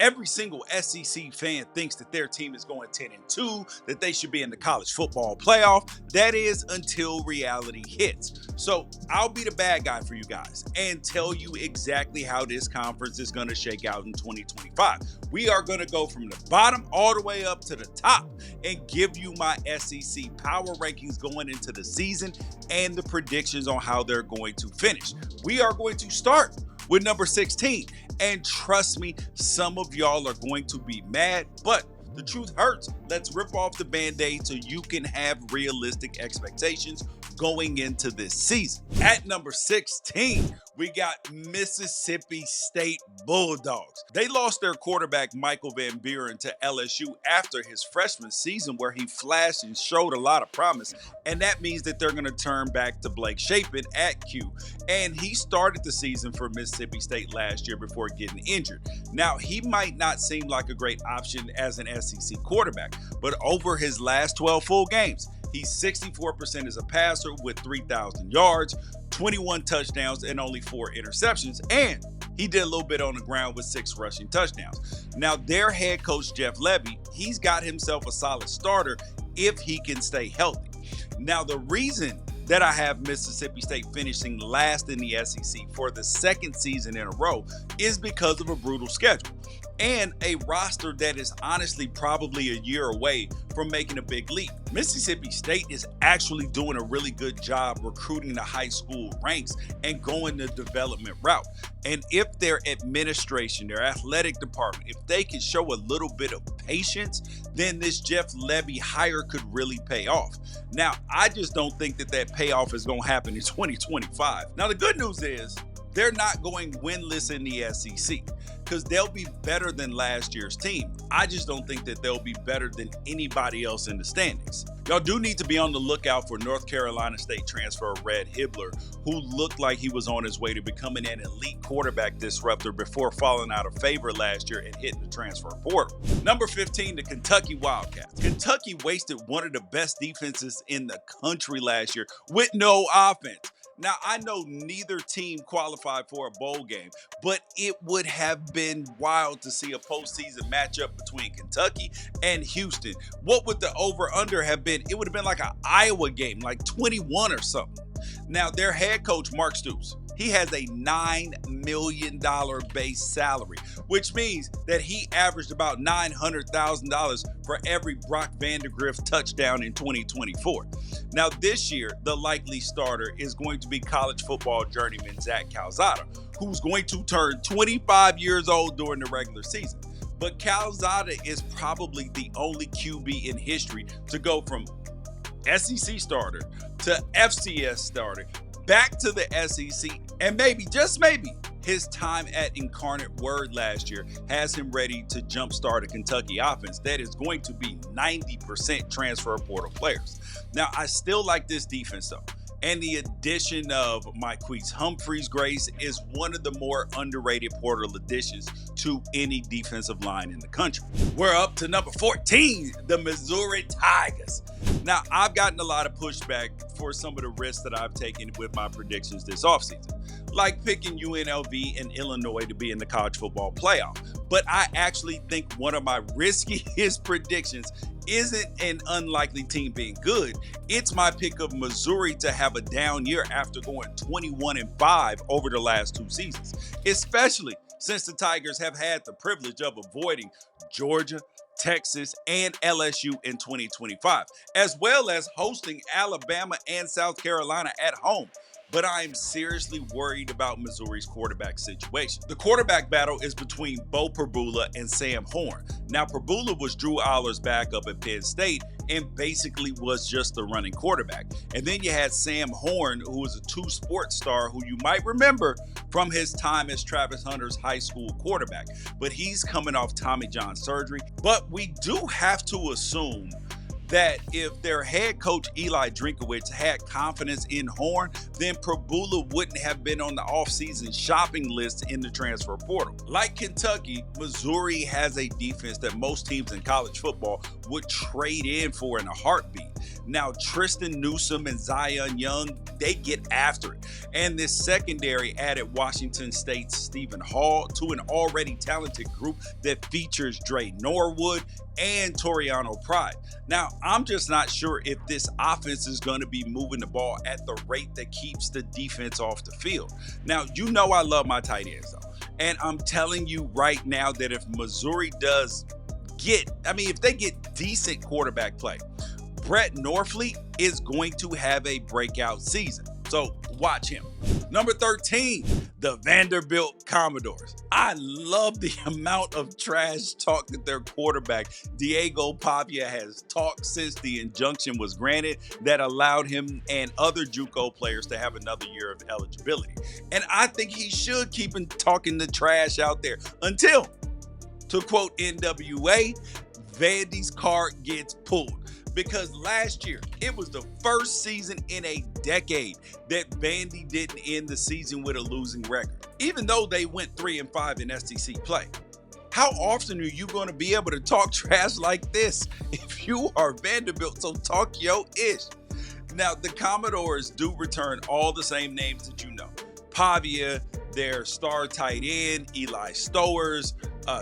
Every single SEC fan thinks that their team is going 10-2, that they should be in the college football playoff. That is until reality hits. So I'll be the bad guy for you guys and tell you exactly how this conference is going to shake out in 2025. We are going to go from the bottom all the way up to the top and give you my SEC power rankings going into the season and the predictions on how they're going to finish. We are going to start with number 16. And trust me, some of y'all are going to be mad, but the truth hurts. Let's rip off the Band-Aid so you can have realistic expectations going into this season. At number 16, we got Mississippi State Bulldogs. They lost their quarterback, Michael Van Buren, to LSU after his freshman season where he flashed and showed a lot of promise. And that means that they're going to turn back to Blake Shapen at Q. And he started the season for Mississippi State last year before getting injured. Now, he might not seem like a great option as an SEC quarterback, but over his last 12 full games, he's 64% as a passer with 3,000 yards, 21 touchdowns, and only 4 interceptions. And he did a little bit on the ground with 6 rushing touchdowns. Now, their head coach, Jeff Lebby, he's got himself a solid starter if he can stay healthy. Now, the reason that I have Mississippi State finishing last in the SEC for the second season in a row is because of a brutal schedule and a roster that is honestly probably a year away from making a big leap. Mississippi State is actually doing a really good job recruiting the high school ranks and going the development route. And if their administration, their athletic department, if they can show a little bit of patience, then this Jeff Lebby hire could really pay off. Now, I just don't think that that payoff is going to happen in 2025. Now, the good news is they're not going winless in the SEC because they'll be better than last year's team. I just don't think that they'll be better than anybody else in the standings. Y'all do need to be on the lookout for North Carolina State transfer Red Hibbler, who looked like he was on his way to becoming an elite quarterback disruptor before falling out of favor last year and hitting the transfer portal. Number 15, the Kentucky Wildcats. Kentucky wasted one of the best defenses in the country last year with no offense. Now, I know neither team qualified for a bowl game, but it would have been wild to see a postseason matchup between Kentucky and Houston. What would the over-under have been? It would have been like an Iowa game, like 21 or something. Now, their head coach, Mark Stoops, he has a $9 million base salary, which means that he averaged about $900,000 for every Brock Vandagriff touchdown in 2024. Now, this year, the likely starter is going to be college football journeyman Zach Calzada, who's going to turn 25 years old during the regular season. But Calzada is probably the only QB in history to go from SEC starter to FCS starter, back to the SEC, and maybe, just maybe, his time at Incarnate Word last year has him ready to jumpstart a Kentucky offense that is going to be 90% transfer portal players. Now, I still like this defense, though. And the addition of Myquise Humphreys-Grace is one of the more underrated portal additions to any defensive line in the country. We're up to number 14, the Missouri Tigers. Now, I've gotten a lot of pushback for some of the risks that I've taken with my predictions this offseason, like picking UNLV and Illinois to be in the college football playoff. But I actually think one of my riskiest predictions isn't an unlikely team being good. It's my pick of Missouri to have a down year after going 21-5 over the last 2 seasons, especially since the Tigers have had the privilege of avoiding Georgia, Texas, and LSU in 2025, as well as hosting Alabama and South Carolina at home. But I am seriously worried about Missouri's quarterback situation. The quarterback battle is between Bo Perbula and Sam Horn. Now, Perbula was Drew Aller's backup at Penn State and basically was just the running quarterback. And then you had Sam Horn, who was a 2-sport star who you might remember from his time as Travis Hunter's high school quarterback. But he's coming off Tommy John surgery. But we do have to assume that if their head coach Eli Drinkowitz had confidence in Horn, then Perbula wouldn't have been on the offseason shopping list in the transfer portal. Like Kentucky, Missouri has a defense that most teams in college football would trade in for in a heartbeat. Now, Tristan Newsome and Zion Young, they get after it. And this secondary added Washington State's Stephen Hall to an already talented group that features Dre Norwood and Toriano Pride. Now, I'm just not sure if this offense is going to be moving the ball at the rate that keeps the defense off the field. Now, you know I love my tight ends, though. And I'm telling you right now that if Missouri if they get decent quarterback play, Brett Norfleet is going to have a breakout season. So watch him. Number 13, the Vanderbilt Commodores. I love the amount of trash talk that their quarterback, Diego Pavia, has talked since the injunction was granted that allowed him and other JUCO players to have another year of eligibility. And I think he should keep talking the trash out there until, to quote NWA, Vandy's card gets pulled. Because last year, it was the first season in a decade that Vandy didn't end the season with a losing record, even though they went 3-5 in SEC play. How often are you going to be able to talk trash like this if you are Vanderbilt? So talk yo ish. Now, the Commodores do return all the same names that you know. Pavia, their star tight end, Eli Stowers,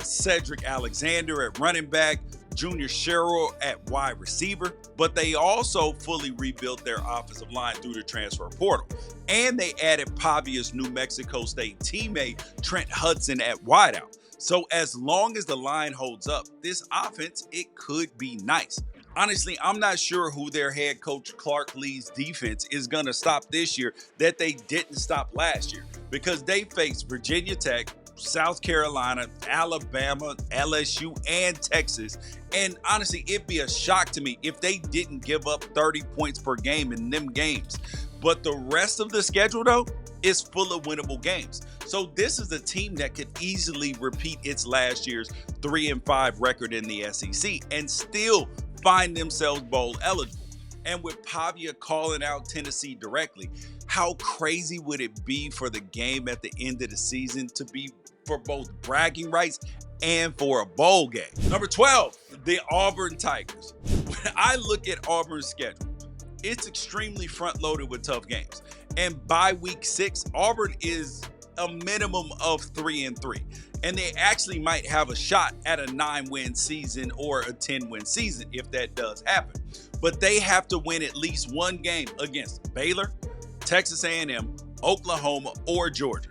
Cedric Alexander at running back, Junior Sherrill at wide receiver, but they also fully rebuilt their offensive line through the transfer portal. And they added Pavia's New Mexico State teammate, Trent Hudson, at wideout. So as long as the line holds up, this offense, it could be nice. Honestly, I'm not sure who their head coach Clark Lee's defense is going to stop this year that they didn't stop last year, because they faced Virginia Tech, South Carolina, Alabama, LSU, and Texas. And honestly, it'd be a shock to me if they didn't give up 30 points per game in them games. But the rest of the schedule, though, is full of winnable games. So this is a team that could easily repeat its last year's 3-5 record in the SEC and still find themselves bowl eligible. And with Pavia calling out Tennessee directly, how crazy would it be for the game at the end of the season to be for both bragging rights and for a bowl game? Number 12, the Auburn Tigers. When I look at Auburn's schedule, it's extremely front-loaded with tough games. And by week 6, Auburn is a minimum of 3-3. And they actually might have a shot at a 9-win season or a 10-win season if that does happen. But they have to win at least one game against Baylor, Texas A&M, Oklahoma, or Georgia.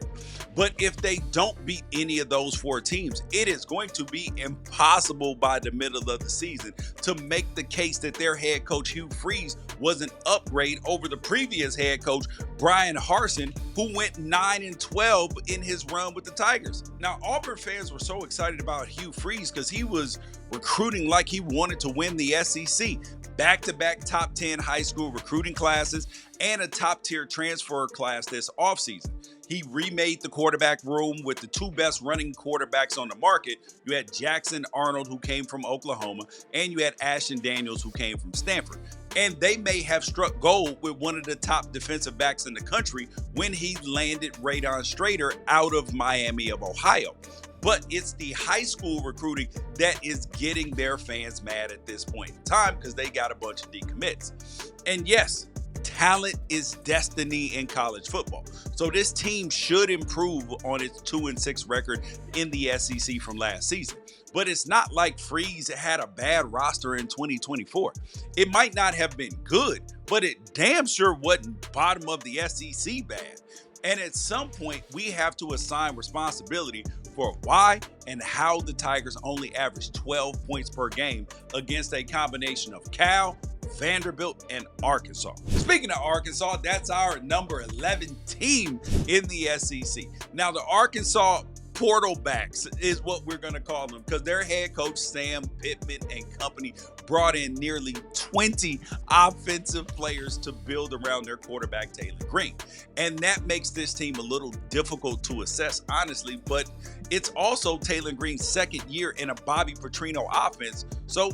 But if they don't beat any of those 4 teams, it is going to be impossible by the middle of the season to make the case that their head coach, Hugh Freeze, was an upgrade over the previous head coach, Brian Harsin, who went 9-12 in his run with the Tigers. Now, Auburn fans were so excited about Hugh Freeze because he was recruiting like he wanted to win the SEC. Back-to-back top 10 high school recruiting classes and a top-tier transfer class this offseason. He remade the quarterback room with the 2 best running quarterbacks on the market. You had Jackson Arnold, who came from Oklahoma, and you had Ashton Daniels, who came from Stanford. And they may have struck gold with one of the top defensive backs in the country when he landed Radon Strader out of Miami of Ohio. But it's the high school recruiting that is getting their fans mad at this point in time because they got a bunch of decommits. And yes, talent is destiny in college football. So this team should improve on its 2-6 record in the SEC from last season. But it's not like Freeze had a bad roster in 2024. It might not have been good, but it damn sure wasn't bottom of the SEC bad. And at some point, we have to assign responsibility for why and how the Tigers only averaged 12 points per game against a combination of Cal, Vanderbilt, and Arkansas. Speaking of Arkansas, that's our number 11 team in the SEC. Now, the Arkansas portal backs is what we're going to call them because their head coach, Sam Pittman and company, brought in nearly 20 offensive players to build around their quarterback, Taylor Green. And that makes this team a little difficult to assess, honestly, but it's also Taylor Green's second year in a Bobby Petrino offense. So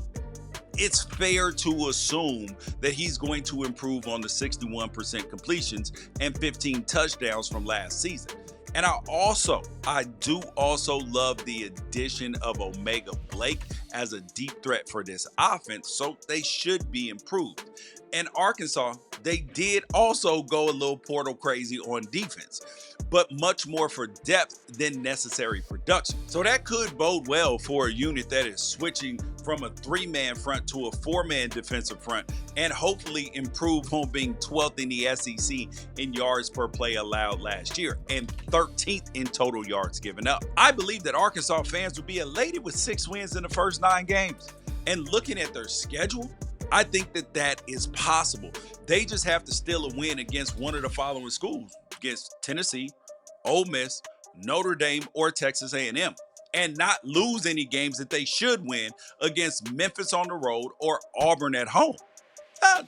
it's fair to assume that he's going to improve on the 61% completions and 15 touchdowns from last season. And I do also love the addition of Omega Blake as a deep threat for this offense, so they should be improved. And Arkansas, they did also go a little portal crazy on defense, but much more for depth than necessary production. So that could bode well for a unit that is switching from a 3-man front to a 4-man defensive front, and hopefully improve on being 12th in the SEC in yards per play allowed last year and 13th in total yards given up. I believe that Arkansas fans would be elated with 6 wins in the first 9 games. And looking at their schedule, I think that is possible. They just have to steal a win against one of the following schools: against Tennessee, Ole Miss, Notre Dame, or Texas A&M, and not lose any games that they should win against Memphis on the road or Auburn at home.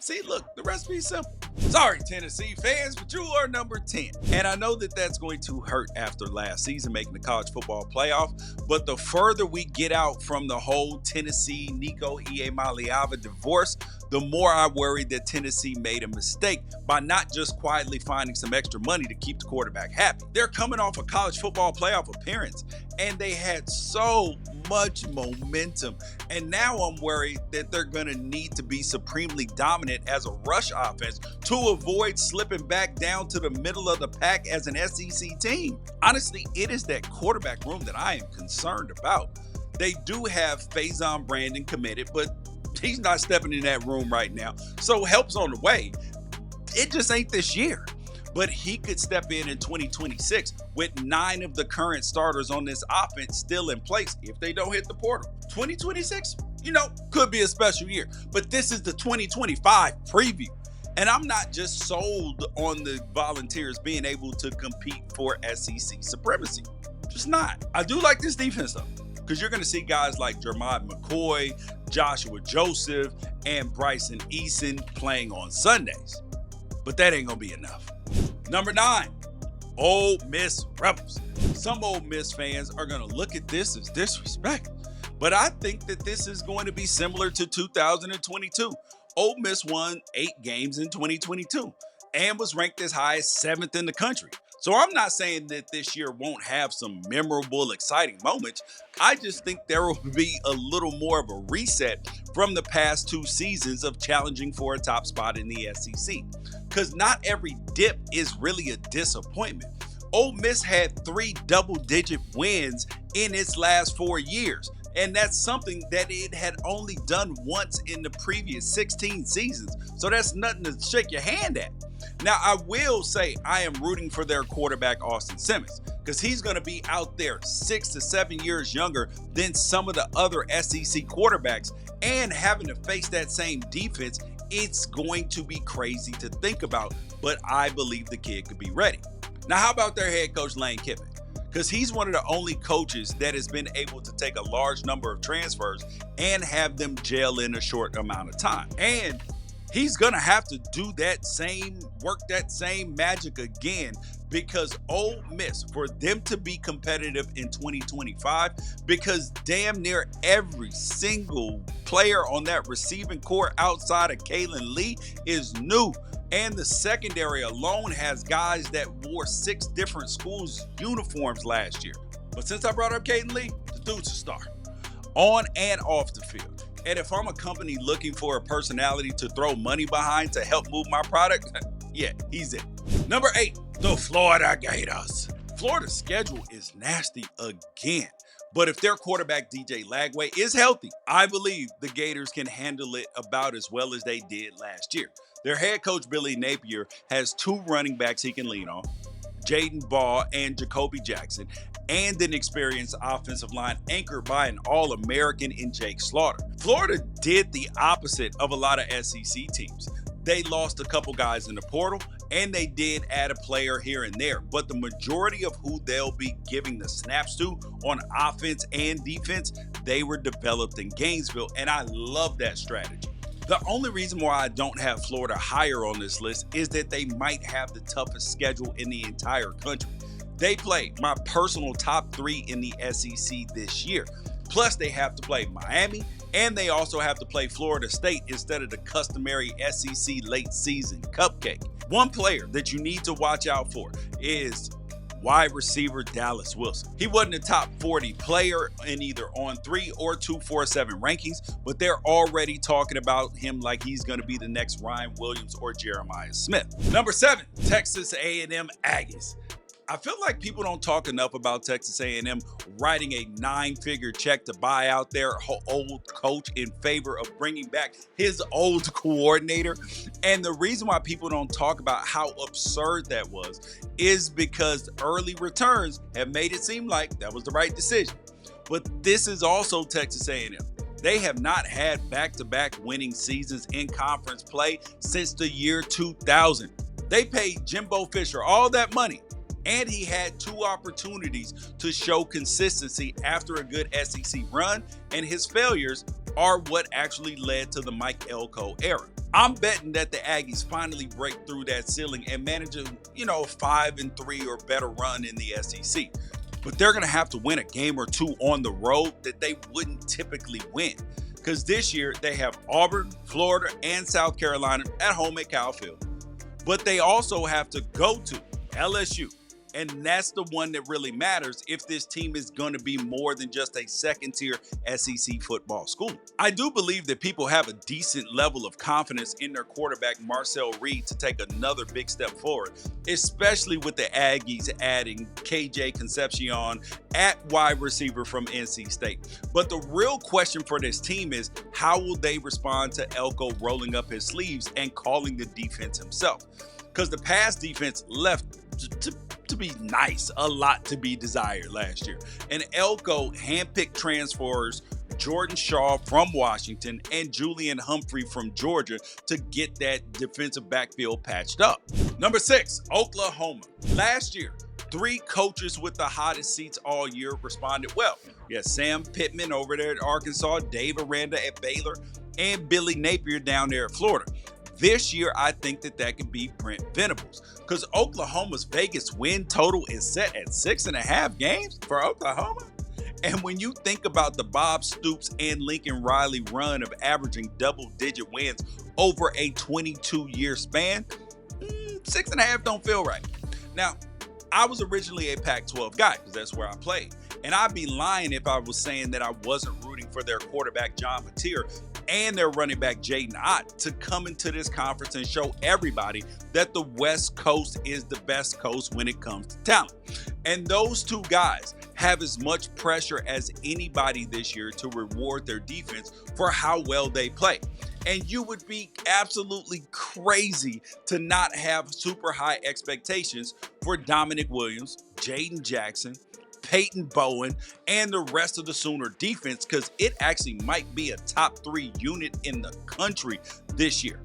See, look, the recipe's simple. Sorry, Tennessee fans, but you are number 10. And I know that that's going to hurt after last season making the college football playoff, but the further we get out from the whole Tennessee Nico Iamaleava divorce, the more I worry that Tennessee made a mistake by not just quietly finding some extra money to keep the quarterback happy. They're coming off a college football playoff appearance, and they had so much momentum. And now I'm worried that they're going to need to be supremely dominant as a rush offense to avoid slipping back down to the middle of the pack as an SEC team. Honestly, it is that quarterback room that I am concerned about. They do have Faison Brandon committed, but he's not stepping in that room right now. So help's on the way. It just ain't this year. But he could step in 2026 with 9 of the current starters on this offense still in place if they don't hit the portal. 2026, could be a special year. But this is the 2025 preview. And I'm not just sold on the Volunteers being able to compete for SEC supremacy. Just not. I do like this defense, though, because you're going to see guys like Jermod McCoy, Joshua Joseph, and Bryson Eason playing on Sundays. But that ain't going to be enough. Number 9, Ole Miss Rebels. Some Ole Miss fans are going to look at this as disrespect, but I think that this is going to be similar to 2022. Ole Miss won 8 games in 2022 and was ranked as high as 7th in the country. So I'm not saying that this year won't have some memorable, exciting moments. I just think there will be a little more of a reset from the past 2 seasons of challenging for a top spot in the SEC. Because not every dip is really a disappointment. Ole Miss had 3 double-digit wins in its last 4 years. And that's something that it had only done once in the previous 16 seasons. So that's nothing to shake your hand at. Now, I will say I am rooting for their quarterback, Austin Simmons, because he's going to be out there 6 to 7 years younger than some of the other SEC quarterbacks. And having to face that same defense, it's going to be crazy to think about, but I believe the kid could be ready. Now, how about their head coach, Lane Kiffin? Because he's one of the only coaches that has been able to take a large number of transfers and have them gel in a short amount of time. And he's going to have to do that same magic again, because Ole Miss, for them to be competitive in 2025, because damn near every single player on that receiving core outside of Kalen Lee is new. And the secondary alone has guys that wore 6 different schools' uniforms last year. But since I brought up Kalen Lee, the dude's a star, on and off the field. And if I'm a company looking for a personality to throw money behind to help move my product, yeah, he's it. Number 8, the Florida Gators. Florida's schedule is nasty again. But if their quarterback, DJ Lagway, is healthy, I believe the Gators can handle it about as well as they did last year. Their head coach, Billy Napier, has 2 running backs he can lean on, Jaden Ball and Jacoby Jackson, and an experienced offensive line anchored by an All-American in Jake Slaughter. Florida did the opposite of a lot of SEC teams. They lost a couple guys in the portal, and they did add a player here and there, but the majority of who they'll be giving the snaps to on offense and defense, they were developed in Gainesville, and I love that strategy. The only reason why I don't have Florida higher on this list is that they might have the toughest schedule in the entire country. They play my personal top 3 in the SEC this year. Plus, they have to play Miami, and they also have to play Florida State instead of the customary SEC late season cupcake. One player that you need to watch out for is wide receiver Dallas Wilson. He wasn't a top 40 player in either On3 or 247 rankings, but they're already talking about him like he's going to be the next Ryan Williams or Jeremiah Smith. Number 7, Texas A&M Aggies. I feel like people don't talk enough about Texas A&M writing a 9-figure check to buy out their old coach in favor of bringing back his old coordinator. And the reason why people don't talk about how absurd that was is because early returns have made it seem like that was the right decision. But this is also Texas A&M. They have not had back-to-back winning seasons in conference play since the year 2000. They paid Jimbo Fisher all that money, and he had 2 opportunities to show consistency after a good SEC run, and his failures are what actually led to the Mike Elko era. I'm betting that the Aggies finally break through that ceiling and manage a 5-3 or better run in the SEC. But they're going to have to win a game or 2 on the road that they wouldn't typically win. Because this year they have Auburn, Florida, and South Carolina at home at Kyle Field. But they also have to go to LSU. And that's the one that really matters if this team is going to be more than just a second-tier SEC football school. I do believe that people have a decent level of confidence in their quarterback, Marcel Reed, to take another big step forward, especially with the Aggies adding KJ Concepcion at wide receiver from NC State. But the real question for this team is, how will they respond to Elko rolling up his sleeves and calling the defense himself? Because the pass defense left to be nice, a lot to be desired last year. And Elko handpicked transfers Jordan Shaw from Washington and Julian Humphrey from Georgia to get that defensive backfield patched up. Number 6, Oklahoma. Last year, 3 coaches with the hottest seats all year responded well. You had Sam Pittman over there at Arkansas, Dave Aranda at Baylor, and Billy Napier down there at Florida. This year, I think that could be Brent Venables, because Oklahoma's Vegas win total is set at 6.5 games for Oklahoma. And when you think about the Bob Stoops and Lincoln Riley run of averaging double-digit wins over a 22-year span, 6.5 don't feel right. Now, I was originally a Pac-12 guy because that's where I played. And I'd be lying if I was saying that I wasn't rooting for their quarterback, John Mateer, and their running back, Jaden Ott, to come into this conference and show everybody that the West Coast is the best coast when it comes to talent. And those 2 guys have as much pressure as anybody this year to reward their defense for how well they play. And you would be absolutely crazy to not have super high expectations for Dominic Williams, Jaden Jackson, Peyton Bowen, and the rest of the Sooner defense, because it actually might be a top 3 unit in the country this year.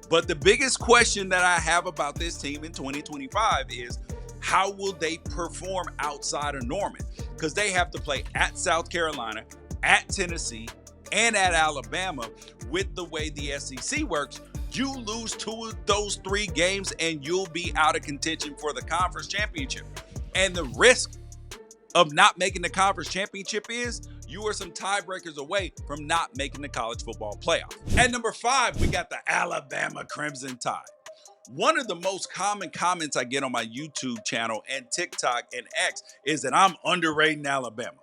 But the biggest question that I have about this team in 2025 is, how will they perform outside of Norman? Because they have to play at South Carolina, at Tennessee, and at Alabama. With the way the SEC works, you lose 2 of those 3 games and you'll be out of contention for the conference championship. And the risk of not making the conference championship is you are some tiebreakers away from not making the college football playoff. At number 5, we got the Alabama Crimson Tide. One of the most common comments I get on my YouTube channel and TikTok and X is that I'm underrating Alabama.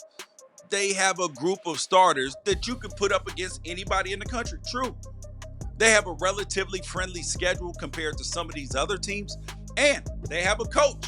They have a group of starters that you could put up against anybody in the country. True. They have a relatively friendly schedule compared to some of these other teams, and they have a coach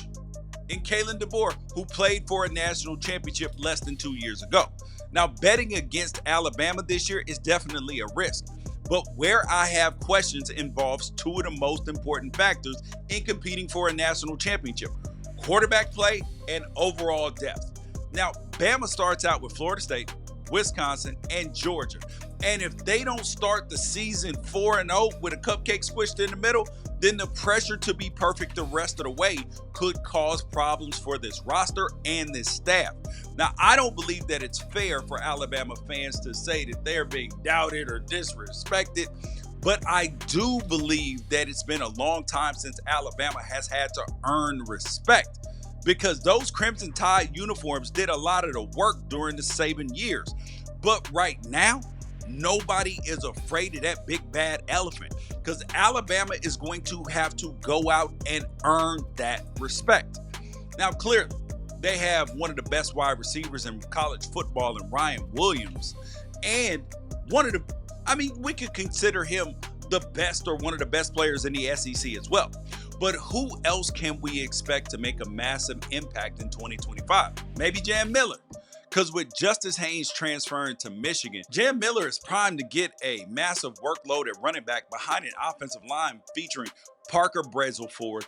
in Kalen DeBoer, who played for a national championship less than 2 years ago. Now, betting against Alabama this year is definitely a risk, but where I have questions involves 2 of the most important factors in competing for a national championship: quarterback play and overall depth. Now, Bama starts out with Florida State, Wisconsin, and Georgia. And if they don't start the season 4-0 with a cupcake squished in the middle, then the pressure to be perfect the rest of the way could cause problems for this roster and this staff. Now, I don't believe that it's fair for Alabama fans to say that they're being doubted or disrespected, but I do believe that it's been a long time since Alabama has had to earn respect, because those Crimson Tide uniforms did a lot of the work during the Saban years. But right now, nobody is afraid of that big bad elephant, because Alabama is going to have to go out and earn that respect. Now, clearly, They have one of the best wide receivers in college football in Ryan Williams. And we could consider him the best or one of the best players in the SEC as well. But who else can we expect to make a massive impact in 2025? Maybe Jam Miller. Because with Justice Haynes transferring to Michigan, Jam Miller is primed to get a massive workload at running back behind an offensive line featuring Parker Brazelford,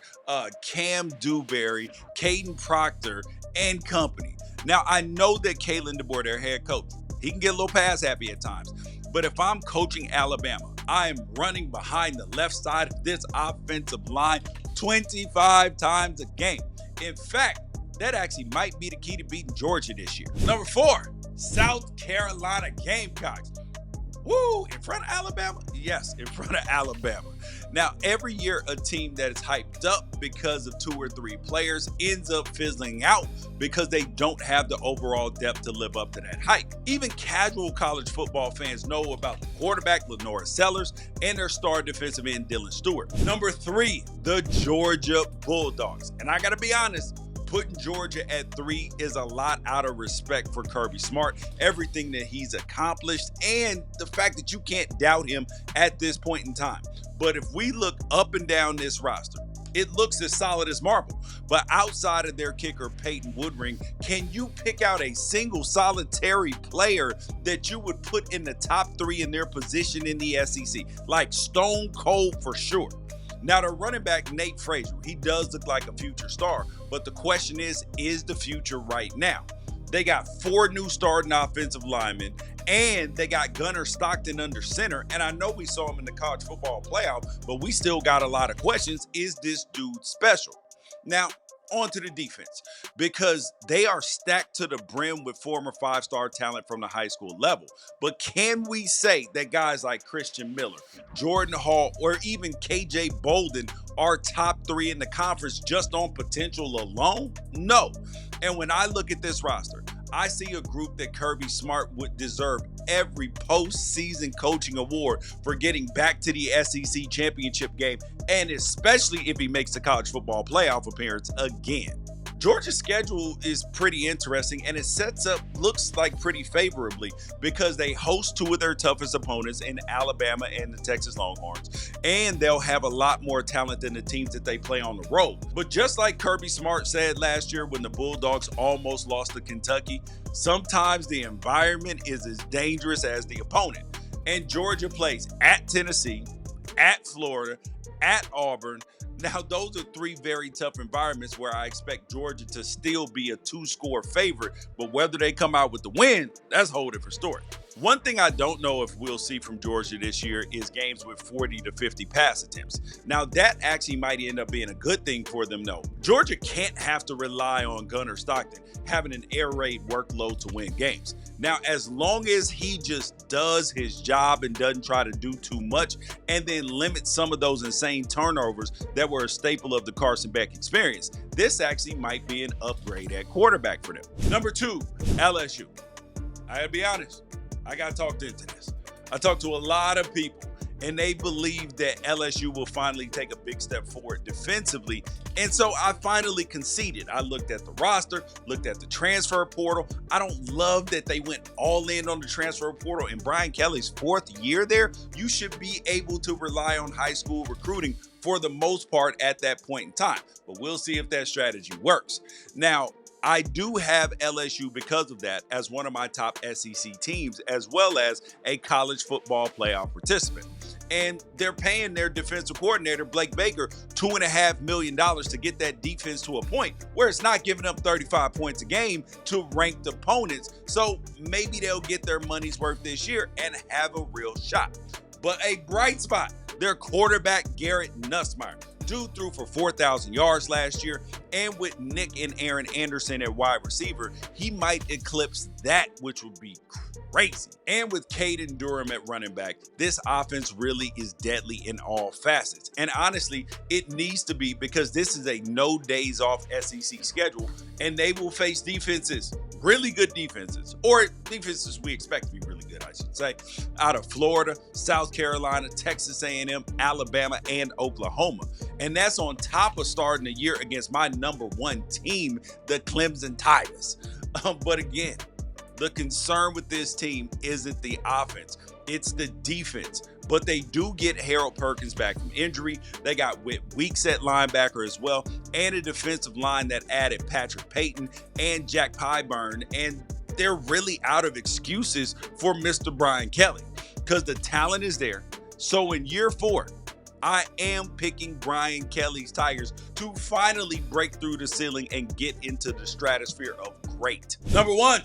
Cam Dewberry, Caden Proctor, and company. Now, I know that Kalen DeBoer, their head coach, he can get a little pass happy at times. But if I'm coaching Alabama, I am running behind the left side of this offensive line 25 times a game. In fact, that actually might be the key to beating Georgia this year. Number 4, South Carolina Gamecocks. Woo, in front of Alabama? Yes, in front of Alabama. Now, every year, a team that is hyped up because of 2 or 3 players ends up fizzling out because they don't have the overall depth to live up to that hype. Even casual college football fans know about the quarterback, Lenora Sellers, and their star defensive end, Dylan Stewart. Number 3, the Georgia Bulldogs. And I gotta be honest, putting Georgia at 3 is a lot out of respect for Kirby Smart, everything that he's accomplished, and the fact that you can't doubt him at this point in time. But if we look up and down this roster, it looks as solid as marble. But outside of their kicker, Peyton Woodring, can you pick out a single solitary player that you would put in the top 3 in their position in the SEC? Like stone cold for sure. Now, the running back, Nate Frazier, he does look like a future star, but the question is the future right now? They got 4 new starting offensive linemen, and they got Gunnar Stockton under center, and I know we saw him in the college football playoff, but we still got a lot of questions. Is this dude special? Now, on to the defense, because they are stacked to the brim with former 5-star talent from the high school level. But can we say that guys like Christian Miller, Jordan Hall, or even KJ Bolden are top 3 in the conference just on potential alone? No. And when I look at this roster, I see a group that Kirby Smart would deserve every postseason coaching award for getting back to the SEC championship game, and especially if he makes the college football playoff appearance again. Georgia's schedule is pretty interesting, and it looks like pretty favorably because they host 2 of their toughest opponents in Alabama and the Texas Longhorns, and they'll have a lot more talent than the teams that they play on the road. But just like Kirby Smart said last year when the Bulldogs almost lost to Kentucky, sometimes the environment is as dangerous as the opponent. And Georgia plays at Tennessee, at Florida, at Auburn. Now, those are 3 very tough environments where I expect Georgia to still be a 2-score favorite, but whether they come out with the win, that's a whole different story. One thing I don't know if we'll see from Georgia this year is games with 40 to 50 pass attempts. Now, that actually might end up being a good thing for them, though. Georgia can't have to rely on Gunnar Stockton having an air raid workload to win games. Now, as long as he just does his job and doesn't try to do too much and then limit some of those insane turnovers that were a staple of the Carson Beck experience, this actually might be an upgrade at quarterback for them. Number 2, LSU. I gotta be honest, I got talked into this. I talked to a lot of people, and they believe that LSU will finally take a big step forward defensively. And so I finally conceded. I looked at the roster, looked at the transfer portal. I don't love that they went all in on the transfer portal. In Brian Kelly's 4th year there, you should be able to rely on high school recruiting for the most part at that point in time. But we'll see if that strategy works. Now, I do have LSU because of that as one of my top SEC teams, as well as a college football playoff participant. And they're paying their defensive coordinator, Blake Baker, $2.5 million to get that defense to a point where it's not giving up 35 points a game to ranked opponents. So maybe they'll get their money's worth this year and have a real shot. But a bright spot, their quarterback, Garrett Nussmeier. Dude threw for 4,000 yards last year, and with Nick and Aaron Anderson at wide receiver, he might eclipse that, which would be crazy. And with Caden Durham at running back, this offense really is deadly in all facets. And honestly, it needs to be, because this is a no days off SEC schedule, and they will face defenses, really good defenses, or defenses we expect to be really really good, I should say, out of Florida, South Carolina, Texas A&M, Alabama, and Oklahoma. And that's on top of starting the year against my number one team, the Clemson Tigers. But again, the concern with this team isn't the offense, it's the defense. But they do get Harold Perkins back from injury. They got Weeks at linebacker as well, and a defensive line that added Patrick Payton and Jack Pyburn. And they're really out of excuses for Mr. Brian Kelly because the talent is there. So in year 4, I am picking Brian Kelly's Tigers to finally break through the ceiling and get into the stratosphere of great. Number 1,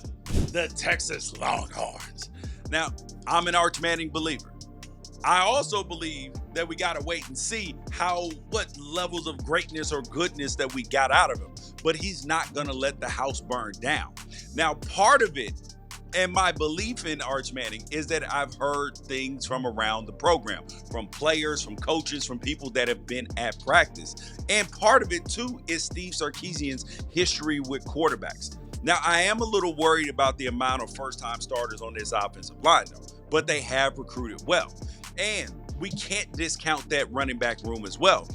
the Texas Longhorns. Now, I'm an Arch Manning believer. I also believe that we got to wait and see what levels of greatness or goodness that we got out of him. But he's not going to let the house burn down. Now, part of it, and my belief in Arch Manning, is that I've heard things from around the program, from players, from coaches, from people that have been at practice. And part of it, too, is Steve Sarkisian's history with quarterbacks. Now, I am a little worried about the amount of first-time starters on this offensive line, though, but they have recruited well. And we can't discount that running back room as well,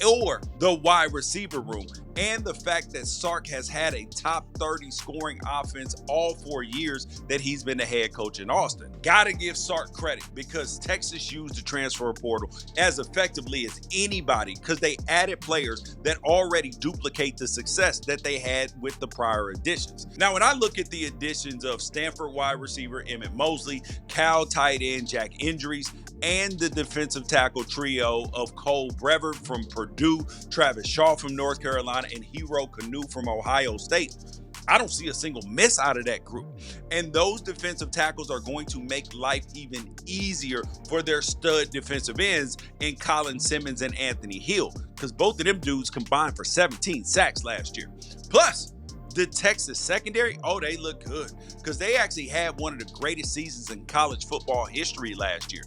or the wide receiver room, and the fact that Sark has had a top 30 scoring offense all 4 years that he's been the head coach in Austin. Gotta give Sark credit because Texas used the transfer portal as effectively as anybody because they added players that already duplicate the success that they had with the prior additions. Now, when I look at the additions of Stanford wide receiver Emmett Mosley, Cal tight end Jack Injuries, and the defensive tackle trio of Cole Brevard from Purdue, Travis Shaw from North Carolina, and Hero Canoe from Ohio State, I don't see a single miss out of that group. And those defensive tackles are going to make life even easier for their stud defensive ends in Colin Simmons and Anthony Hill, because both of them dudes combined for 17 sacks last year. Plus, the Texas secondary, they look good because they actually had one of the greatest seasons in college football history last year.